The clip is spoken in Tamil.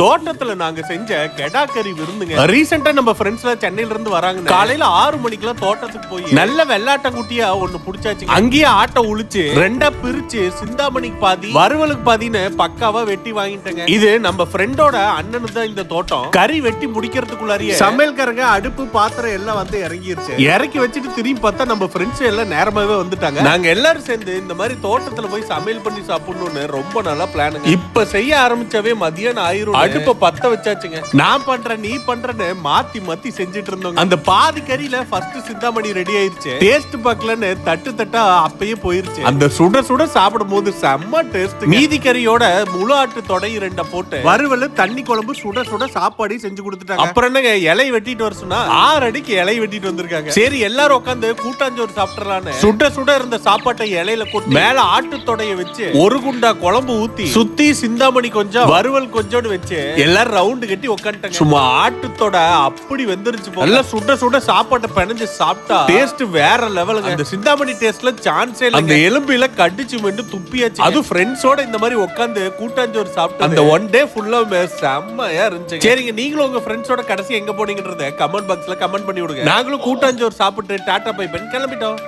தோட்டத்துல நாங்க செஞ்ச கெடாக்கறி விருந்துங்க. ரீசெண்டா நம்ம ஃப்ரெண்ட்ஸ்ல சென்னையில இருந்து வராங்க. காலையில 6 மணிக்கெல்லாம் தோட்டத்துக்கு போய் நல்ல வெள்ளாட்டங்குட்டியா ஒண்ணு புடிச்சாச்சு. அங்கேயே ஆட்டை உளிச்சு ரெண்டா பிரிச்சு சிந்தாமணிக்கு பாதி வறுவலுக்கு பாதின்னு பக்காவா வெட்டி வாங்கிட்டேங்க. இது நம்ம ஃப்ரெண்டோட அண்ணனு தான் இந்த தோட்டம். கறி வெட்டி முடிக்கிறதுக்குள்ளாரியே சமையல்காரங்க அடுப்பு பாத்திரம் எல்லாம் வந்து இறங்கிருச்சு. இறக்கி வச்சுட்டு திரும்பி பார்த்தா நம்ம ஃப்ரெண்ட்ஸ் எல்லாம் நேரமாவே வந்துட்டாங்க. நாங்க எல்லாரும் சேர்ந்து இந்த மாதிரி தோட்டத்துல போய் சமையல் பண்ணி சாப்பிடணும்னு ரொம்ப நல்லா பிளான். இப்ப செய்ய ஆரம்பிச்சவே மதியானம் ஆயிரும். அடுப்ப பத்த வச்சாச்சுங்க. நான் பண்றேன் நீ பண்றேன்னு மாத்தி மாத்தி செஞ்சுட்டு இருந்தோம். அந்த பாதி கறியில ஃபர்ஸ்ட் சிந்தாமணி ரெடி ஆயிருச்சு. டேஸ்ட் பார்க்கலன்னு தட்டு தட்டா அப்பயே போயிருச்சு. அந்த சுட சுட சாப்பிடும் போது செம்ம டேஸ்ட். மீதி கறியோட முழு ஆட்டு தொடை 2 போட்டு வறுவல் தண்ணி குழம்பு சுட சுட சாப்பாடு செஞ்சு கொடுத்துட்டாங்க. அப்புறம் என்னங்க இலை வெட்டிட்டு வர சொன்னா 6 அடிக்கு இலை வெட்டிட்டு வந்திருக்காங்க. சரி எல்லாரும் உட்காந்து கூட்டாஞ்சோறு சாப்பிடலான்னு சுட சுட இருந்த சாப்பாட்டை இலையில கொட்டி மேல ஆட்டு தொடைய வச்சு ஒரு குண்டா குழம்பு ஊத்தி சுத்தி சிந்தாமணி கொஞ்சம் வறுவல் கொஞ்சோடு வச்சு எல்லாரும் ரவுண்டு கட்டி உட்காந்துட்டாங்க. சும்மா ஆட்டுத்தோட அப்படி வெந்துருச்சு. நல்லா சுட சுட சாப்பாட்டை பிணைஞ்சு சாப்பிட்டா டேஸ்ட் வேற லெவலுங்க. அந்த சிந்தாமணி டேஸ்ட்ல சான்ஸே இல்ல. அந்த எலும்பில கடிச்சு மெண்டு துப்பியாச்சு. அது ஃப்ரெண்ட்ஸோட இந்த மாதிரி உட்காந்து கூட்டாஞ்சோறு சாப்பிட்டு அந்த ஒன் டே ஃபுல்லா செம்மையா இருந்துச்சு. சரிங்க நீங்களும் உங்க ஃப்ரெண்ட்ஸோட கடைசி எங்க போனீங்கன்றத கமெண்ட் பாக்ஸ்ல கமெண்ட் பண்ணி விடுங்க. நாங்களும் கூட்டாஞ்சோறு சாப்பிட்டு டாடா பை பண்ணி கிளம்பிட்டோம்.